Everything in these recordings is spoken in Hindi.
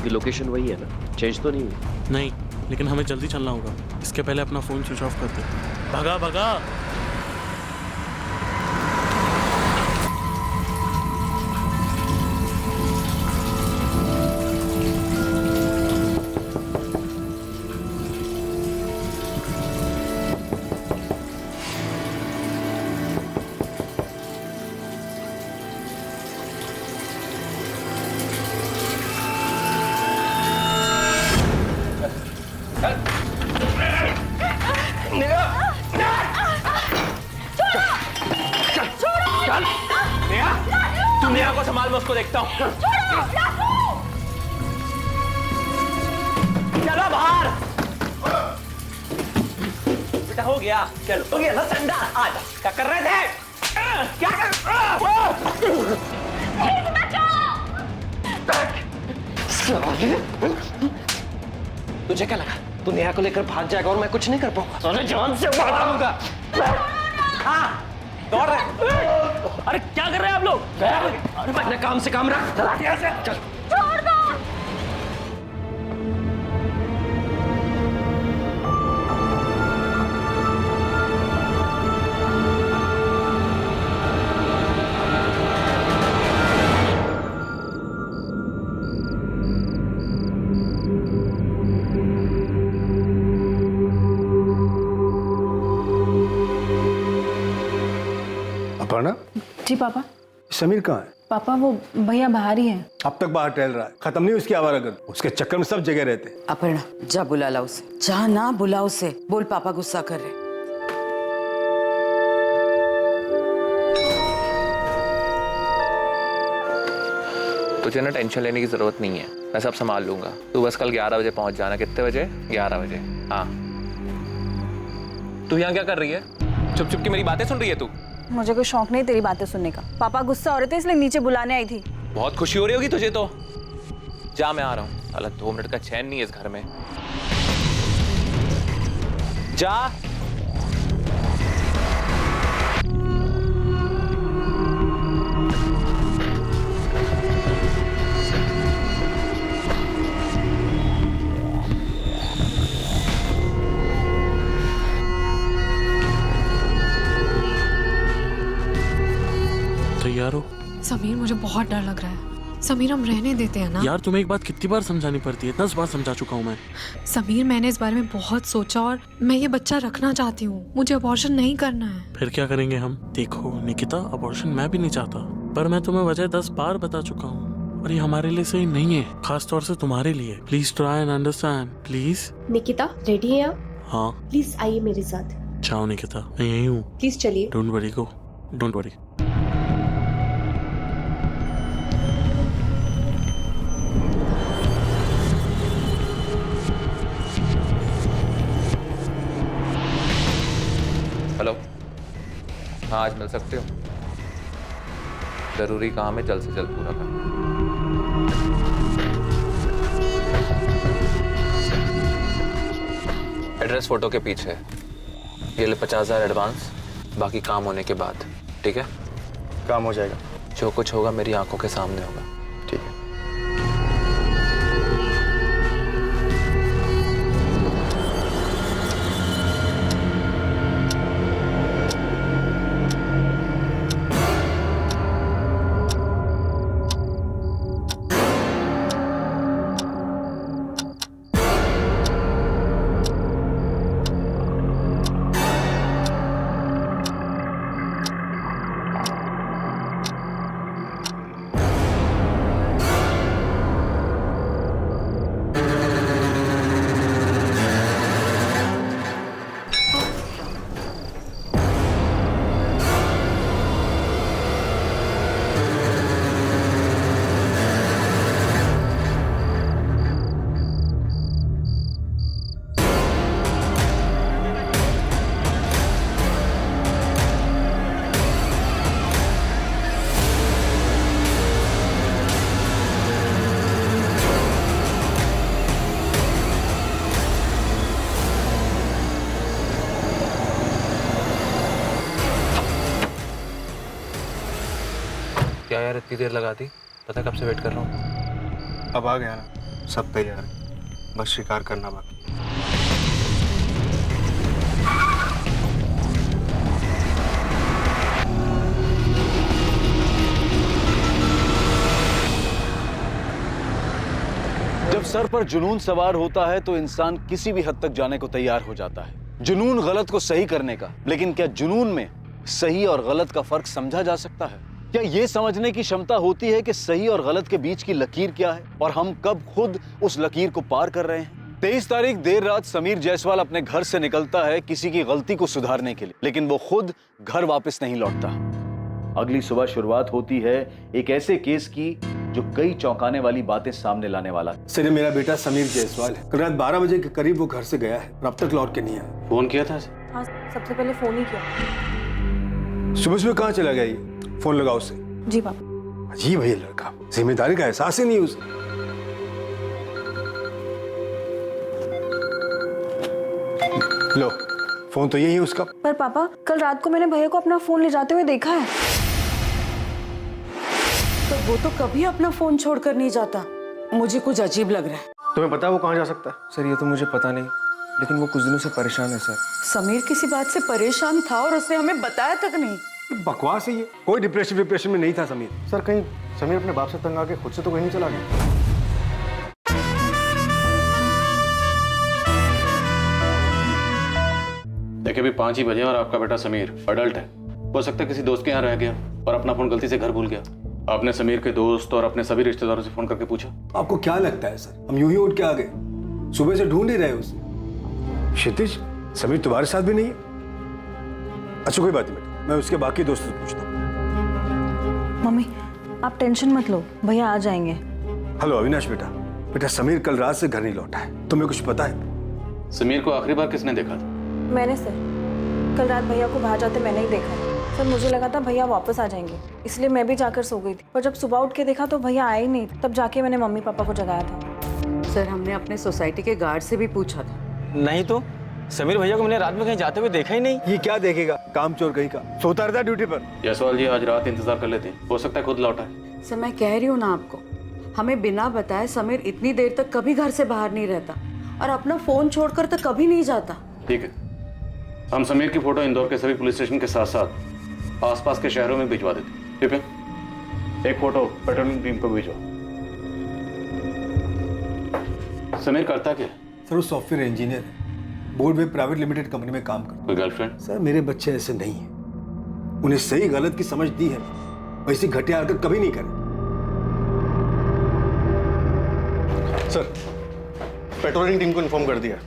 रूम की लोकेशन वही है ना, चेंज तो नहीं हुई? नहीं, लेकिन हमें जल्दी चलना होगा। इसके पहले अपना फ़ोन स्विच ऑफ कर दे। भगा भगा। तू नेहा को संभाल, मैं उसको देखता हूँ। चलो बाहर। बेटा हो गया, चलो हो गया ना ठंडा। आजा, क्या कर रहे थे? क्या कर? तुझे क्या लगा तू नेहा को लेकर भाग जाएगा और मैं कुछ नहीं कर पाऊंगा? अरे जान से मार दूंगा। हाँ दौड़ रहे। अरे क्या कर रहे हैं आप लोग? अरे अपने काम से काम रख, चला यहाँ से। चल छोड़ दो। अपर्णा। जी पापा। समीर कहाँ है? पापा वो भैया बाहर ही हैं। अब तक बाहर टहल रहा है, खत्म नहीं उसकी आवारागर्दी। उसके चक्कर में सब जगह रहते। अपर्णा जा बुला ला उसे, जा ना बुला उसे, बोल पापा गुस्सा कर रहे। तुझे ना टेंशन लेने की जरूरत नहीं है, मैं सब संभाल लूंगा। तू बस कल 11 बजे पहुंच जाना। कितने बजे? 11 बजे। हाँ। तू यहाँ क्या कर रही है? चुप चुप की मेरी बातें सुन रही है तू? मुझे कोई शौक नहीं तेरी बातें सुनने का। पापा गुस्सा हो रहे थे इसलिए नीचे बुलाने आई थी। बहुत खुशी हो रही होगी तुझे तो। जा मैं आ रहा हूँ। अलग 2 मिनट का चैन नहीं है इस घर में। जा। तैयार हो? समीर मुझे बहुत डर लग रहा है। समीर हम रहने देते हैं ना? यार तुम्हें एक बात कितनी बार समझानी पड़ती है? 10 बार समझा चुका हूँ मैं। समीर मैंने इस बारे में बहुत सोचा और मैं ये बच्चा रखना चाहती हूँ। मुझे अबॉर्शन नहीं करना है। फिर क्या करेंगे हम? देखो निकिता, अबॉर्शन मैं भी नहीं चाहता, पर मैं तुम्हें वजह 10 बार बता चुका हूँ और ये हमारे लिए सही नहीं है, खास तौर से तुम्हारे लिए। Please try and understand please. Nikita ready है आप? हाँ प्लीज आइए मेरे साथ। जाओ निकिता, मैं यही हूँ। प्लीज चलिए। Don't worry, go, don't worry. Hello. हाँ आज मिल सकते हो? जरूरी काम है, जल्द से जल्द पूरा करना। एड्रेस फोटो के पीछे। ये ले 50,000 एडवांस, बाकी काम होने के बाद। ठीक है? काम हो जाएगा। जो कुछ होगा मेरी आंखों के सामने होगा। ठीक है। क्या यार इतनी देर लगा दी? पता कब से वेट कर रहा हूँ। अब आ गया ना, सब तैयार है, बस शिकार करना बाकी। जब सर पर जुनून सवार होता है तो इंसान किसी भी हद तक जाने को तैयार हो जाता है, जुनून गलत को सही करने का। लेकिन क्या जुनून में सही और गलत का फर्क समझा जा सकता है? क्या यह समझने की क्षमता होती है कि सही और गलत के बीच की लकीर क्या है और हम कब खुद उस लकीर को पार कर रहे हैं? 23 तारीख देर रात समीर जायसवाल अपने घर से निकलता है किसी की गलती को सुधारने के लिए, लेकिन वो खुद घर वापस नहीं लौटता। अगली सुबह शुरुआत होती है एक ऐसे केस की जो कई चौंकाने वाली बातें सामने लाने वाला है। सर, ये मेरा बेटा समीर जायसवाल है। कल रात 12 बजे के करीब वो घर से गया है और अब तक लौट के नहीं आया। फोन किया था? हाँ, सबसे पहले फोन ही किया। सुबह सुबह कहाँ चला गया ये? फोन लगाओ उसे। जी पापा। अजीब है ये लड़का, जिम्मेदारी का एहसास ही नहीं उसे। लो, फोन तो यही है उसका। पर पापा, कल रात को मैंने भैया को अपना फोन ले जाते हुए देखा है। तो वो तो कभी अपना फोन छोड़कर नहीं जाता। मुझे कुछ अजीब लग रहा है। तुम्हें पता है वो कहाँ जा सकता है? सर ये तो मुझे पता नहीं, लेकिन वो कुछ दिनों से परेशान है सर। समीर किसी बात से परेशान था और उसने हमें बताया तक नहीं। बकवास है ये, कोई डिप्रेशन में नहीं था समीर। सर कहीं समीर अपने बाप से तंग आके खुद से तो कहीं नहीं चला गया? देखिए अभी 5 ही बजे और आपका बेटा समीर अडल्ट है, हो सकता है किसी दोस्त के यहाँ रह गया और अपना फोन गलती से घर भूल गया। आपने समीर के दोस्त और अपने सभी रिश्तेदारों से फोन करके पूछा? आपको क्या लगता है सर, हम यूं ही उठ के आ गए? सुबह से ढूंढ ही रहे उसे। क्षितिज, समीर तुम्हारे साथ भी नहीं है? अच्छा कोई बात नहीं बेटा, मैं उसके बाकी दोस्तों से पूछता हूँ। मम्मी, आप टेंशन मत लो, भैया आ जाएंगे। हेलो अविनाश बेटा, समीर कल रात से घर नहीं लौटा है, तुम्हें कुछ पता है? समीर को आखिरी बार किसने देखा था? मैंने सर, कल रात भैया को बाहर जाते मैंने ही देखा। सर मुझे लगा था भैया वापस आ जाएंगे, इसलिए मैं भी जाकर सो गई थी। पर जब सुबह उठ के देखा तो भैया आए ही नहीं, तब जाके मैंने मम्मी पापा को जगाया था। सर हमने अपने सोसाइटी के गार्ड से भी पूछा था। नहीं तो समीर भैया को मैंने रात में कहीं जाते हुए देखा ही नहीं। ये क्या देखेगा, काम चोर कहीं का, सोता रहता ड्यूटी पर। जायसवाल जी आज रात इंतजार कर लेते हैं, हो सकता है खुद लौटा है। सर मैं कह रही हूँ ना आपको, हमें बिना बताए समीर इतनी देर तक कभी घर से बाहर नहीं रहता और अपना फोन छोड़कर तो कभी नहीं जाता। ठीक है, हम समीर की फोटो इंदौर के सभी पुलिस स्टेशन के साथ साथ आसपास के शहरों में भिजवा देते हैं। ठीक है, एक फोटो पेट्रोलिंग टीम को भिजो। समीर करता क्या? सर वो सॉफ्टवेयर इंजीनियर है, बोर्ड में प्राइवेट लिमिटेड कंपनी में काम करता। कोई गर्लफ्रेंड? सर मेरे बच्चे ऐसे नहीं है, उन्हें सही गलत की समझ दी है, वैसी घटिया हरकत कभी नहीं करें। सर पेट्रोलिंग टीम को इन्फॉर्म कर दिया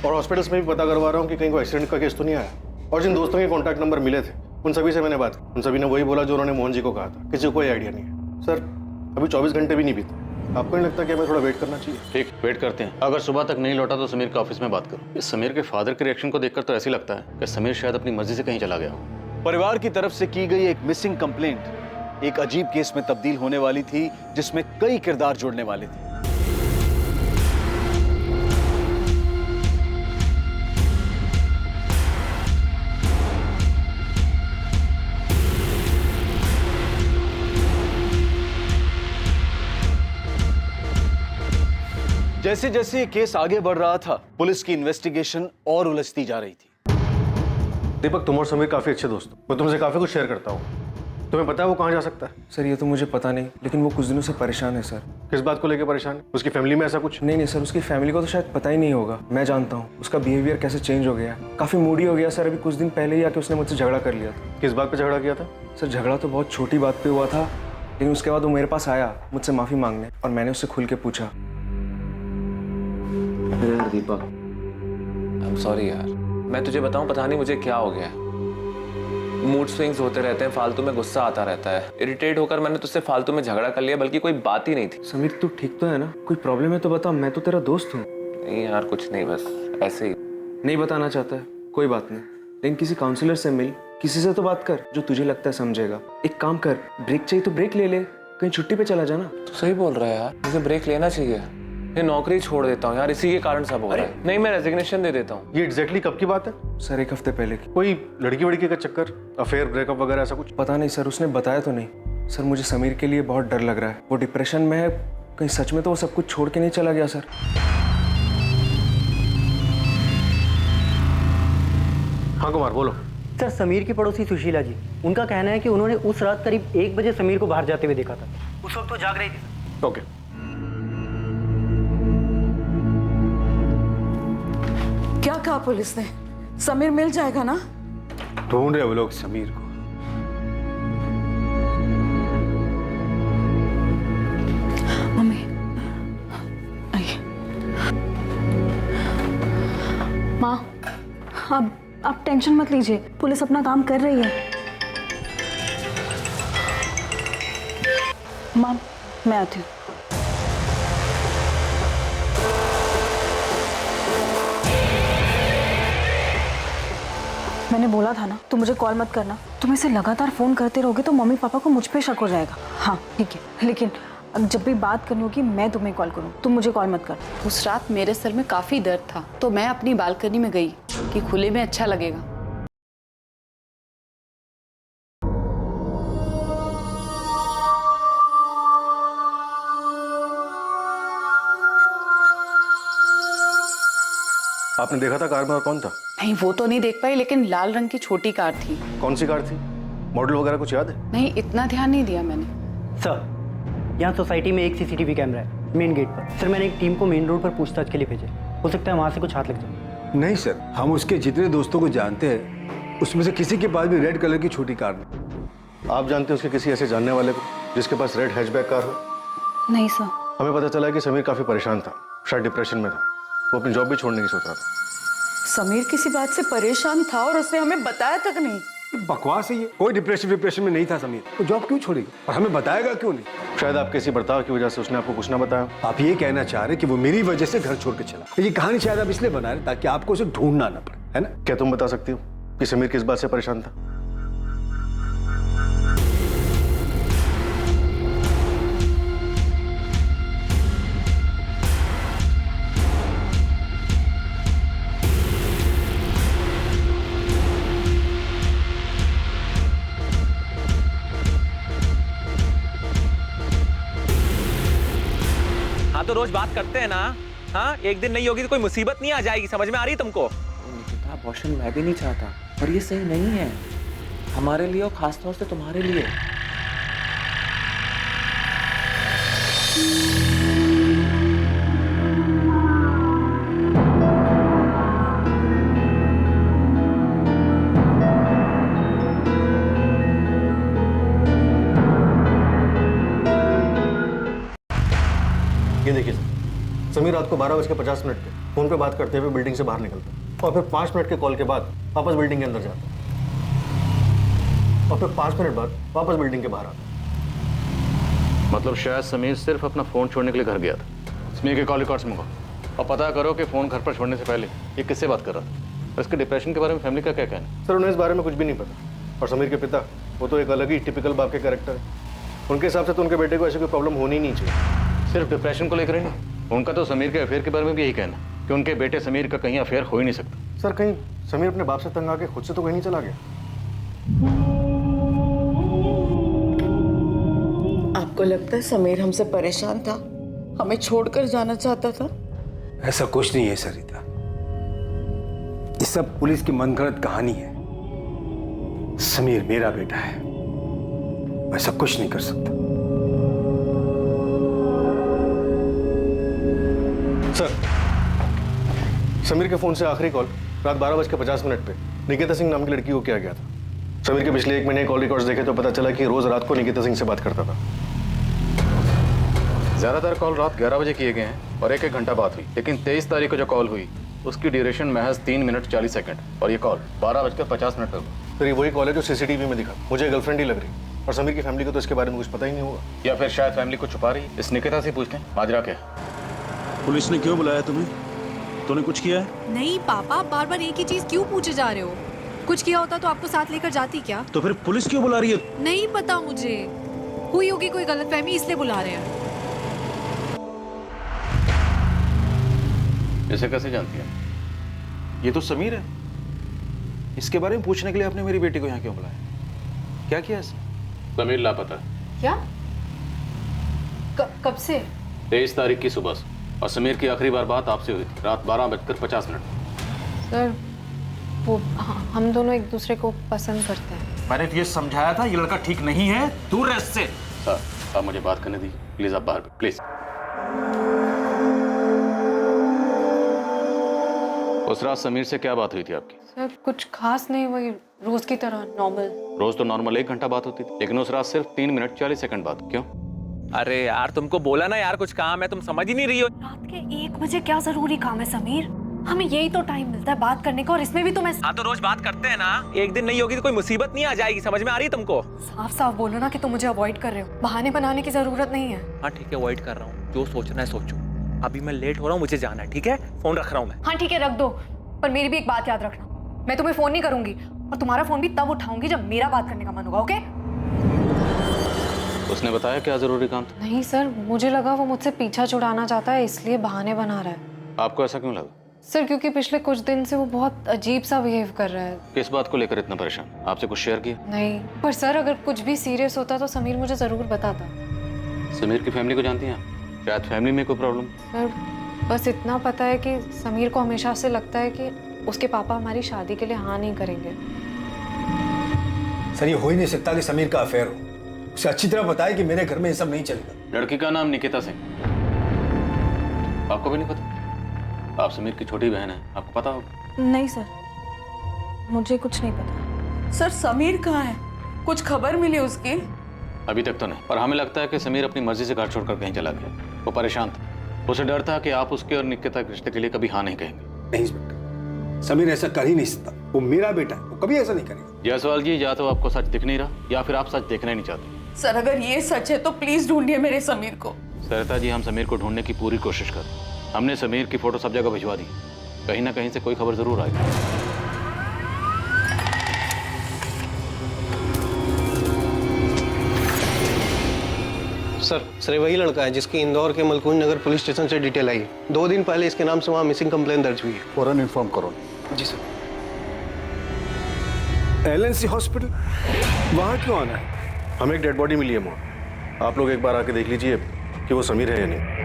और हॉस्पिटल्स में भी पता करवा रहा हूँ कि कहीं कोई एक्सीडेंट का केस तो नहीं आया। और जिन दोस्तों के कॉन्टैक्ट नंबर मिले थे उन सभी से मैंने बात की, उन सभी ने वही बोला जो उन्होंने मोहन जी को कहा था। किसी को कोई आइडिया नहीं है। सर अभी 24 घंटे भी नहीं बीते, आपको नहीं लगता कि हमें थोड़ा वेट करना चाहिए? ठीक, वेट करते हैं। अगर सुबह तक नहीं लौटा तो समीर के ऑफिस में बात करो। इस समीर के फादर के रिएक्शन को देखकर तो ऐसे लगता है कि समीर शायद अपनी मर्जी से कहीं चला गया हो। परिवार की तरफ से की गई एक मिसिंग कंप्लेंट एक अजीब केस में तब्दील होने वाली थी, जिसमें कई किरदार जुड़ने वाले थे। जैसे जैसे ये केस आगे बढ़ रहा था, पुलिस की इन्वेस्टिगेशन और उलझती जा रही थी। दीपक, तुम और समीर काफी अच्छे दोस्त हो, मैं तुमसे काफी कुछ शेयर करता हूँ। तुम्हें पता है वो कहाँ जा सकता है? सर ये तो मुझे पता नहीं, लेकिन वो कुछ दिनों से परेशान है सर। किस बात को लेकर परेशान है? उसकी फैमिली में ऐसा कुछ? नहीं सर, उसकी फैमिली को तो शायद पता ही नहीं होगा। मैं जानता हूँ उसका बिहेवियर कैसे चेंज हो गया, काफी मूडी हो गया सर। अभी कुछ दिन पहले ही आके उसने मुझसे झगड़ा कर लिया था। किस बात पे झगड़ा किया था? सर झगड़ा तो बहुत छोटी बात पे हुआ था, लेकिन उसके बाद वो मेरे पास आया मुझसे माफी मांगने, और मैंने उससे खुल के पूछा। यार दीपक, आई एम सॉरी यार, मैं तुझे बताऊं पता नहीं मुझे क्या हो गया है। मूड स्विंग्स होते रहते हैं, फालतू में गुस्सा आता रहता है। इरिटेट होकर मैंने तुझसे फालतू में झगड़ा कर लिया, बल्कि कोई बात ही नहीं थी। समीर तू ठीक तो है ना? कोई प्रॉब्लम है तो बता, मैं तो तेरा दोस्त हूँ। नहीं यार कुछ नहीं, बस ऐसे ही। नहीं बताना चाहता है, कोई बात नहीं, लेकिन किसी काउंसलर से मिल, किसी से तो बात कर जो तुझे लगता है समझेगा। एक काम कर, ब्रेक चाहिए तो ब्रेक ले ले, कहीं छुट्टी पे चला जाना। तू सही बोल रहा है यार, मुझे ब्रेक लेना चाहिए। ये नौकरी छोड़ देता हूँ यार, इसी के कारण सब हो रहा है। नहीं, मैं रेजिग्नेशन दे देता हूँ। ये एग्जैक्टली कब की बात है? सर 1 हफ्ते पहले की। कोई लड़की वड़की का चक्कर, अफेयर, ब्रेकअप वगैरह ऐसा कुछ? पता नहीं सर, उसने बताया तो नहीं। सर मुझे समीर के लिए बहुत डर लग रहा है, वो डिप्रेशन में है, कहीं सच में तो वो सब कुछ छोड़ के नहीं चला गया सर? हाँ कुमार बोलो। सर समीर की पड़ोसी सुशीला जी, उनका कहना है कि उन्होंने उस रात करीब 1 बजे समीर को बाहर जाते हुए देखा था। उस वक्त वो जाग रही थी। ओके। क्या कहा पुलिस ने? समीर मिल जाएगा ना? ढूंढ रहे वो लोग समीर को। मम्मी आइए। माँ अब आप टेंशन मत लीजिए, पुलिस अपना काम कर रही है। माँ मैं आती हूँ। मैंने बोला था ना तुम मुझे कॉल मत करना। तुम इसे लगातार फोन करते रहोगे तो मम्मी पापा को मुझ पे शक हो जाएगा। हाँ ठीक है, लेकिन अब जब भी बात करनी होगी मैं तुम्हें कॉल करूँ, तुम मुझे कॉल मत कर। उस रात मेरे सर में काफी दर्द था तो मैं अपनी बालकनी में गई कि खुले में अच्छा लगेगा। आपने देखा था कार में और कौन था? नहीं वो तो नहीं देख पाई, लेकिन लाल रंग की छोटी कार थी। कौन सी कार थी? मॉडल वगैरह कुछ याद है? नहीं इतना ध्यान नहीं दिया मैंने। सर यहाँ सोसाइटी में एक सीसीटीवी कैमरा है मेन गेट पर। सर मैंने एक टीम को मेन रोड पर पूछताछ के लिए भेजा, हो सकता है वहाँ से कुछ हाथ लग जाए। नहीं सर, हम उसके जितने दोस्तों को जानते हैं उसमें से किसी के पास भी रेड कलर की छोटी कार नहीं। आप जानते हैं उसके किसी ऐसे जानने वाले को जिसके पास रेड हैचबैक कार हो? नहीं सर। हमें पता चला कि समीर काफी परेशान था, शायद डिप्रेशन में था। वो अपनी जॉब भी छोड़ने की सोच रहा था। समीर किसी बात से परेशान था और उसने हमें बताया तक नहीं। बकवास है ये। कोई डिप्रेशन में नहीं था समीर। तो जॉब क्यों छोड़ेगा और हमें बताएगा क्यों नहीं? शायद आपके इसी बर्ताव की वजह से उसने आपको कुछ ना बताया। आप ये कहना चाह रहे कि वो मेरी वजह से घर छोड़ के चला? ये कहानी शायद आप इसलिए बना रहे ताकि आपको उसे ढूंढना ना पड़े, है ना? क्या तुम बता सकती हो कि समीर किस बात से परेशान था? तो रोज बात करते हैं ना। हाँ एक दिन नहीं होगी तो कोई मुसीबत नहीं आ जाएगी, समझ में आ रही तुमको? निकिता अबॉर्शन मैं भी नहीं चाहता, और ये सही नहीं है हमारे लिए और खासतौर से तुम्हारे लिए। ये देखिए सर, समीर रात को 12:50 पे फोन पे बात करते हुए बिल्डिंग से बाहर निकलता और फिर 5 मिनट के कॉल के बाद वापस बिल्डिंग के अंदर जाता और फिर 5 मिनट बाद वापस बिल्डिंग के बाहर आता। मतलब शायद समीर सिर्फ अपना फोन छोड़ने के लिए घर गया था। समीर के कॉल रिकॉर्ड्स मंगाओ और पता करो कि फोन घर पर छोड़ने से पहले ये किससे बात कर रहा था। और इसके डिप्रेशन के बारे में फैमिली का क्या कहना है? सर उन्हें इस बारे में कुछ भी नहीं पता। और समीर के पिता वो तो एक अलग ही टिपिकल बाप के कैरेक्टर है। उनके हिसाब से तो उनके बेटे को ऐसी कोई प्रॉब्लम होनी नहीं चाहिए। सिर्फ डिप्रेशन को लेकर ही नहीं, उनका तो समीर के अफेयर के बारे में भी यही कहना कि उनके बेटे समीर का कहीं अफेयर हो ही नहीं सकता। सर कहीं समीर अपने बाप से तंग आके खुद से तो कहीं नहीं चला गया? आपको लगता है समीर हमसे परेशान था, हमें छोड़कर जाना चाहता था? ऐसा कुछ नहीं है सरिता, ये सब पुलिस की मनगढ़ंत कहानी है। समीर मेरा बेटा है, मैं ऐसा कुछ नहीं कर सकता। सर समीर के फोन से आखिरी कॉल रात 12:50 पे निकिता सिंह नाम की लड़की को किया गया था। समीर के पिछले 1 महीने कॉल रिकॉर्ड्स देखे तो पता चला कि रोज रात को निकिता सिंह से बात करता था। ज्यादातर कॉल रात 11 बजे किए गए हैं और 1-1 घंटा बात हुई, लेकिन 23 तारीख को जो कॉल हुई उसकी ड्यूरेशन महज 3 मिनट 40 सेकंड और ये कॉल 12:50 पर हुई। फिर ये वही कॉल है जो सीसीटीवी में दिखा। मुझे गर्लफ्रेंड ही लग रही और समीर की फैमिली को तो इसके बारे में कुछ पता ही नहीं होगा। या फिर शायद फैमिली को छुपा रही। इस निकिता से पूछते हैं माजरा क्या। पुलिस ने क्यों बुलाया तुम्हें? तूने कुछ किया है? नहीं पापा, बार बार एक ही चीज क्यों पूछे जा रहे हो? कुछ किया होता तो आपको साथ लेकर जाती क्या? तो फिर पुलिस क्यों बुला रही है? नहीं पता मुझे, हुई होगी कोई गलतफहमी इसलिए बुला रहे हैं। इसे कैसे जानती है? ये तो समीर है, इसके बारे में पूछने के लिए आपने मेरी बेटी को यहाँ क्यों बुलाया? क्या किया इसने? समीर लापता। क्या? कब से? 23 तारीख की सुबह से, और समीर की आखिरी बार बात आपसे हुई थी रात 12:50। सर वो हम दोनों एक दूसरे को पसंद करते हैं। मैंने तुझे समझाया था ये लड़का ठीक नहीं है, दूर रह इससे। सर आप मुझे बात करने दीजिए प्लीज, आप बाहर प्लीज। उस रात समीर से क्या बात हुई थी आपकी? सर कुछ खास नहीं, वही रोज की तरह नॉर्मल। रोज तो नॉर्मल 1 घंटा बात होती थी, लेकिन उस रात सिर्फ 3 मिनट 40 सेकंड बात। क्यों? अरे यार तुमको बोला ना यार कुछ काम है, तुम समझ ही नहीं रही हो। रात के 1 बजे क्या जरूरी काम है समीर? हमें यही तो टाइम मिलता है बात करने का, और इसमें भी तुम हाँ तो रोज बात करते हैं ना, एक दिन नहीं होगी तो कोई मुसीबत नहीं आ जाएगी, समझ में आ रही है तुमको? साफ साफ बोलो ना कि तुम मुझे अवॉइड कर रहे हो, बहाने बनाने की जरूरत नहीं है। हाँ ठीक है, अवॉइड कर रहा हूँ, जो सोचना है सोचो। अभी मैं लेट हो रहा हूँ, मुझे जाना है, ठीक है? फोन रख रहा हूँ मैं। हाँ ठीक है रख दो, पर मेरी भी एक बात याद रखना, मैं तुम्हें फोन नहीं करूंगी, और तुम्हारा फोन भी तब उठाऊंगी जब मेरा बात करने का मन होगा, ओके? उसने बताया क्या जरूरी काम था? नहीं सर, मुझे लगा वो मुझसे पीछा छुड़ाना चाहता है, इसलिए बहाने बना रहा है। आपको ऐसा क्यों लगा? सर क्योंकि पिछले कुछ दिन से वो बहुत अजीब सा बिहेव कर रहा है। किस बात को लेकर इतना परेशान? आपसे कुछ शेयर किया? नहीं, पर सर अगर कुछ भी सीरियस होता तो समीर मुझे जरूर बताता। समीर की फैमिली को जानती हैं आप? शायद फैमिली में कोई प्रॉब्लम? सर बस इतना पता है कि समीर को हमेशा से लगता है कि उसके पापा हमारी शादी के लिए हाँ नहीं करेंगे। सर ये हो ही नहीं सकता कि समीर का अफेयर हो। उसे अच्छी तरह पता है कि मेरे घर में ये सब नहीं चलेगा। लड़की का नाम निकिता सिंह, आपको भी नहीं पता? आप समीर की छोटी बहन है, आपको पता होगा। नहीं सर, मुझे कुछ नहीं पता। सर समीर कहाँ है? कुछ खबर मिली उसकी? अभी तक तो नहीं, पर हमें लगता है कि समीर अपनी मर्जी से घर छोड़कर कहीं चला गया। वो परेशान था, उसे डर था कि आप उसके और निकिता के रिश्ते के लिए कभी हाँ नहीं कहेंगे। नहीं इंस्पेक्टर, समीर ऐसा कर ही नहीं सकता, वो मेरा बेटा है, वो कभी ऐसा नहीं करेगा। जायसवाल जी, या तो आपको सच दिख नहीं रहा या फिर आप सच देखना ही नहीं चाहते। सर अगर ये सच है तो प्लीज ढूंढिए मेरे समीर को। सरिता जी, हम समीर को ढूंढने की पूरी कोशिश कर रहे हैं। हमने समीर की फोटो सब जगह भिजवा दी, कहीं ना कहीं से कोई खबर जरूर आएगी। सर वही लड़का है जिसकी इंदौर के मलकुंज नगर पुलिस स्टेशन से डिटेल आई। 2 दिन पहले इसके नाम से वहाँ मिसिंग कंप्लेन दर्ज हुई है। फौरन इन्फॉर्म करो। जी सर। LNC हॉस्पिटल, वहाँ क्यों आना है? हमें एक डेड बॉडी मिली है वहाँ, आप लोग एक बार आके देख लीजिए कि वो समीर है या नहीं।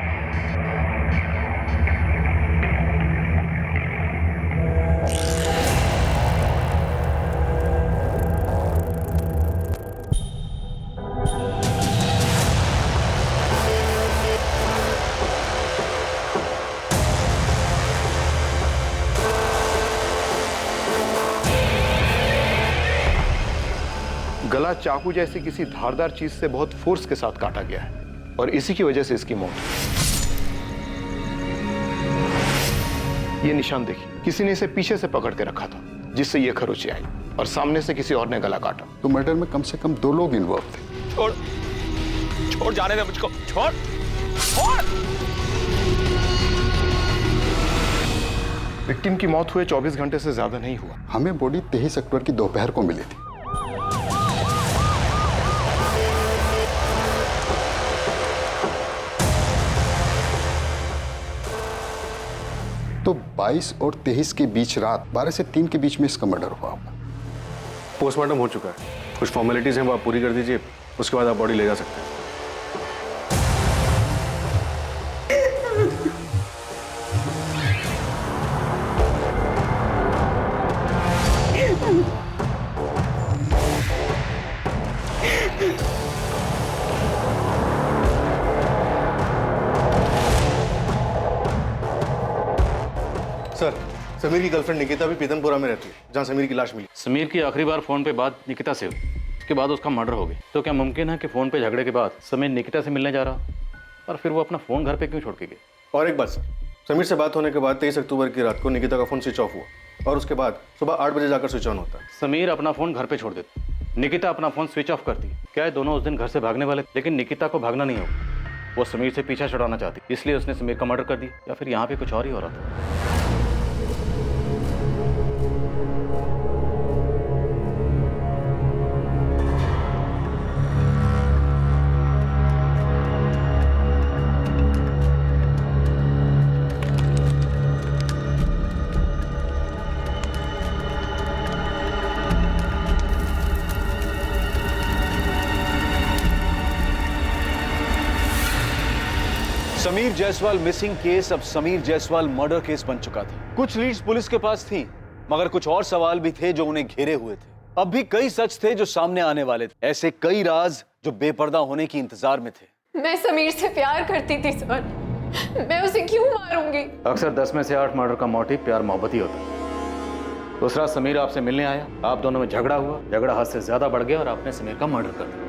गला चाकू जैसी किसी धारदार चीज से बहुत फोर्स के साथ काटा गया है और इसी की वजह से इसकी मौत। ये निशान देखिए, किसी ने इसे पीछे से पकड़ के रखा था जिससे ये खरोंची आई, और सामने से किसी और ने गला काटा। तो मर्डर में कम से कम 2 लोग इन्वॉल्व थे। छोड़ जाने दे मुझको, छोड़। विक्टिम की मौत हुए 24 घंटे से ज्यादा नहीं हुआ। हमें बॉडी 23 अक्टूबर की दोपहर को मिली थी। तो 22 और 23 के बीच रात 12 से 3 के बीच में इसका मर्डर हुआ होगा। पोस्टमार्टम हो चुका है, कुछ फॉर्मेलिटीज हैं वो आप पूरी कर दीजिए, उसके बाद आप बॉडी ले जा सकते हैं। सर, समीर की गर्लफ्रेंड निकिता भी पीतनपुरा में रहती है जहाँ समीर की लाश मिली। समीर की आखिरी बार फोन पे बात निकिता से हुई, उसके बाद उसका मर्डर हो गया। तो क्या मुमकिन है कि फोन पे झगड़े के बाद समीर निकिता से मिलने जा रहा और फिर वो अपना फोन घर पे क्यों छोड़ के गया? और एक बात सर, समीर से बात होने के बाद 23 अक्टूबर की रात को निकिता का फोन स्विच ऑफ हुआ और उसके बाद सुबह 8 बजे जाकर स्विच ऑन होता है। समीर अपना फोन घर पे छोड़ देता, निकिता अपना फोन स्विच ऑफ करती। क्या है, दोनों उस दिन घर से भागने वाले, लेकिन निकिता को भागना नहीं होगा, वो समीर से पीछा छुड़ाना चाहती, इसलिए उसने समीर का मर्डर कर दिया। या फिर यहाँ पे कुछ और ही हो रहा था। समीर जायसवाल मिसिंग केस अब समीर जायसवाल मर्डर केस बन चुका था। कुछ लीड्स पुलिस के पास थी, मगर कुछ और सवाल भी थे जो उन्हें घेरे हुए थे। अब भी कई सच थे जो सामने आने वाले थे, ऐसे कई राज जो बेपर्दा होने की इंतजार में थे। मैं समीर से प्यार करती थी सर, मैं उसे क्यों मारूंगी? अक्सर 10 में से 8 मर्डर का मोटिव प्यार मोहब्बत ही होता है। दूसरा, समीर आपसे मिलने आया, आप दोनों में झगड़ा हुआ, झगड़ा हद से ज्यादा बढ़ गया और आपने समीर का मर्डर कर दिया।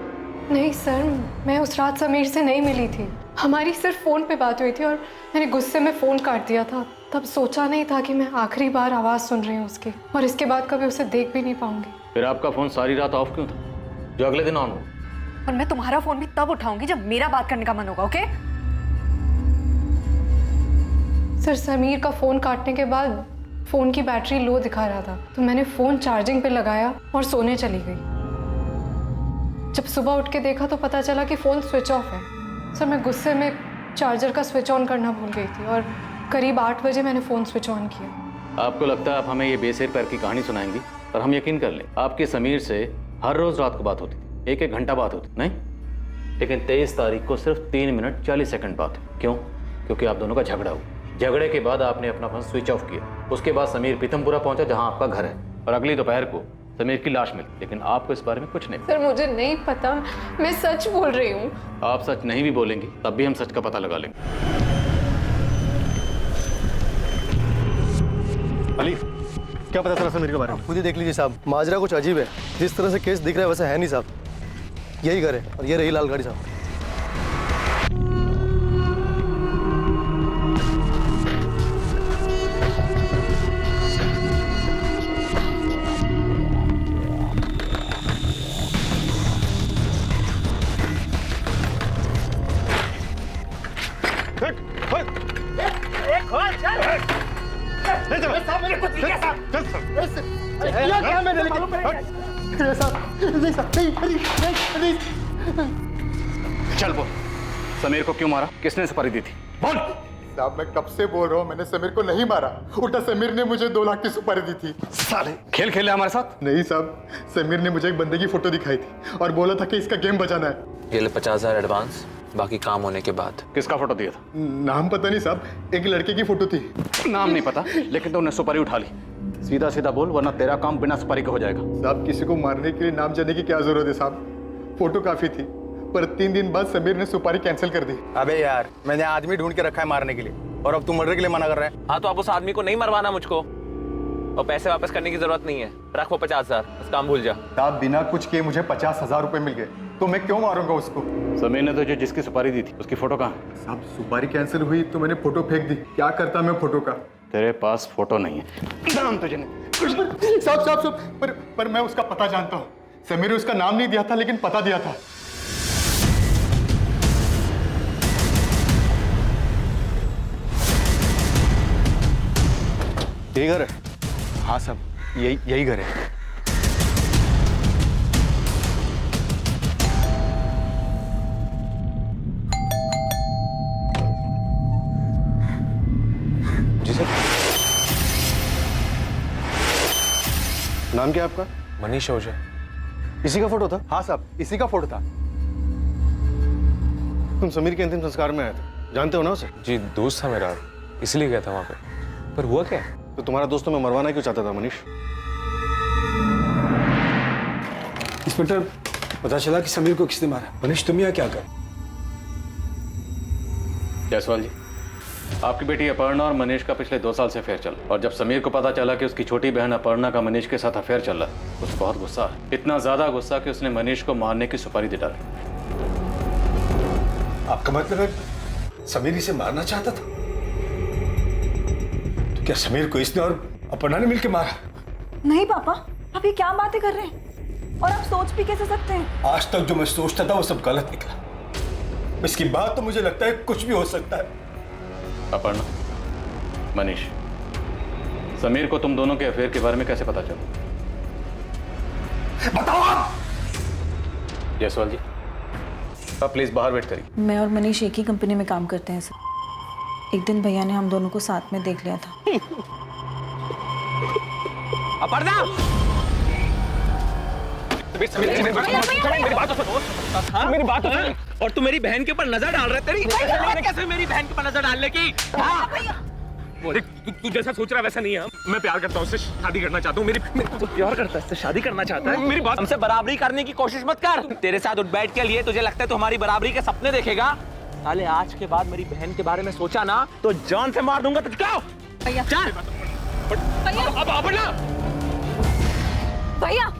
नहीं सर, मैं उस रात समीर से नहीं मिली थी, हमारी सिर्फ फोन पे बात हुई थी और मैंने गुस्से में फोन काट दिया था। तब सोचा नहीं था कि मैं आखिरी बार आवाज सुन रही हूँ उसकी, और इसके बाद कभी उसे देख भी नहीं पाऊंगी। फिर आपका फोन सारी रात ऑफ क्यों था जो अगले दिन ऑन हो? और मैं तुम्हारा फोन भी तब उठाऊंगी जब मेरा बात करने का मन होगा, ओके? सर, समीर का फोन काटने के बाद फोन की बैटरी लो दिखा रहा था, तो मैंने फोन चार्जिंग पे लगाया और सोने चली गई। जब सुबह उठ के देखा तो पता चला कि फोन स्विच ऑफ है। सर, मैं गुस्से में चार्जर का स्विच ऑन करना भूल गई थी और करीब 8 बजे मैंने फोन स्विच ऑन किया। आपको लगता है आप हमें ये बेसिर पैर की कहानी सुनाएंगी, पर हम यकीन कर लें आपके समीर से हर रोज रात को बात होती थी, 1-1 घंटा बात होती नहीं, लेकिन 23 तारीख को सिर्फ 3 मिनट 40 सेकंड बात हुई। क्यों? क्योंकि आप दोनों का झगड़ा हुआ। झगड़े के बाद आपने अपना फोन स्विच ऑफ किया। उसके बाद समीर पीतमपुरा पहुंचा जहां आपका घर है, और अगली दोपहर को समीर की लाश मिली, लेकिन आपको इस बारे में कुछ नहीं। सर, मुझे नहीं पता, मैं सच बोल रही हूँ। आप सच नहीं भी बोलेंगी तब भी हम सच का पता लगा लेंगे। अली, क्या पता चला समीर के बारे में? खुद ही देख लीजिए साहब, माजरा कुछ अजीब है। जिस तरह से केस दिख रहा है वैसे है नहीं साहब। यही घर है और ये रही लाल गाड़ी साहब। चल बोल, समीर को क्यों मारा? किसने सुपारी दी थी? बोल। साहब, मैं कब से बोल रहा हूँ, मैंने समीर को नहीं मारा, उल्टा समीर ने मुझे 2 लाख की सुपारी दी थी। साले खेल खेले हमारे साथ? नहीं साहब, समीर ने मुझे एक बंदे की फोटो दिखाई थी और बोला था कि इसका गेम बचाना है। ये ले 50,000 एडवांस, बाकी काम होने के बाद। किसका फोटो दिया था? नाम पता नहीं साहब, एक लड़के की फोटो थी। नाम नहीं पता, लेकिन तुमने सुपारी उठा ली। सीधा सीधा बोल, वरना तेरा काम बिना सुपारी के हो जाएगा। साहब, किसी को मारने के लिए नाम जानने की क्या जरूरत है साहब? फोटो काफी थी, पर 3 दिन बाद समीर ने सुपारी कैंसिल कर दी। अबे यार, मैंने आदमी ढूंढ के रखा है मारने के लिए, और अब तुम मर्डर के लिए मना कर रहे हैं। हाँ, तो अब उस आदमी को नहीं मरवाना मुझको, और पैसे वापस करने की जरूरत नहीं है। रखो 50,000, बस काम भूल जा। साहब, बिना कुछ किए मुझे 50,000 रुपए मिल गए, तो मैं क्यों मारूंगा उसको? समीर ने तुझे जिसकी सुपारी दी थी उसकी फोटो कहाँ है? साहब, सुपारी कैंसिल हुई तो मैंने फोटो फेंक दी। क्या करता मैं फोटो का? तेरे पास फोटो नहीं है। नाम तुझे नहीं। साहब साहब साहब, पर मैं उसका पता जानता हूँ। समीर ने उसका नाम नहीं दिया था, लेकिन पता दिया था। यही घर है? हाँ साहब, यही घर है। जी सर। नाम क्या है आपका? मनीष ओझा। इसी का फोटो था? हाँ साहब, इसी का फोटो था। तुम समीर के अंतिम संस्कार में आए थे, जानते हो ना उसे? जी, दोस्त था मेरा, इसलिए गया था वहां पे। पर हुआ क्या? तो तुम्हारा दोस्त तुम्हें मरवाना क्यों चाहता था मनीष? इंस्पेक्टर, पता चला कि समीर को किसने मारा। मनीष, तुम यहाँ क्या कर? जायसवाल जी, आपकी बेटी अपर्णा और मनीष का पिछले 2 साल से अफेयर चल, और जब समीर को पता चला कि उसकी छोटी बहन अपर्णा का मनीष के साथ अफेयर चल रहा, उसे बहुत गुस्सा है। इतना ज्यादा गुस्सा कि उसने मनीष को मारने की सुपारी दे डाली। आपका मतलब है समीर इसे मारना चाहता था? तो क्या समीर को इसने और अपर्णा ने मिलकर मारा? नहीं पापा, आप ये क्या बातें कर रहे हैं? और आप सोच भी कैसे सकते हैं? आज तक जो मैं सोचता था वो सब गलत निकला। इसके बाद तो मुझे लगता है कुछ भी हो सकता है। अपर्णा, मनीष, समीर को तुम दोनों के अफेयर के बारे में कैसे पता चला? बताओ आप। जायसवाल जी, आप प्लीज बाहर वेट करिए। मैं और मनीष एक ही कंपनी में काम करते हैं सर। एक दिन भैया ने हम दोनों को साथ में देख लिया था। अपर्णा! मेरी बात तो सुन, मेरी बात तो सुन। और तू मेरी बहन के ऊपर नजर डाल रहा है, तेरी कैसे मेरी बहन के ऊपर नजर डालने की? तू जैसा सोच रहा है वैसा नहीं है। मैं प्यार करता हूँ, उससे शादी करना चाहता हूँ। तू प्यार करता है, उससे शादी करना चाहता है? मेरी बात, हमसे बराबरी करने की कोशिश मत कर। तेरे साथ उठ बैठ के लिए तुझे लगता है तू हमारी बराबरी के सपने देखेगा? साले आज के बाद मेरी बहन के बारे में सोचा ना तो जान से मार दूंगा तुझको। भैया चल अब ना। भैया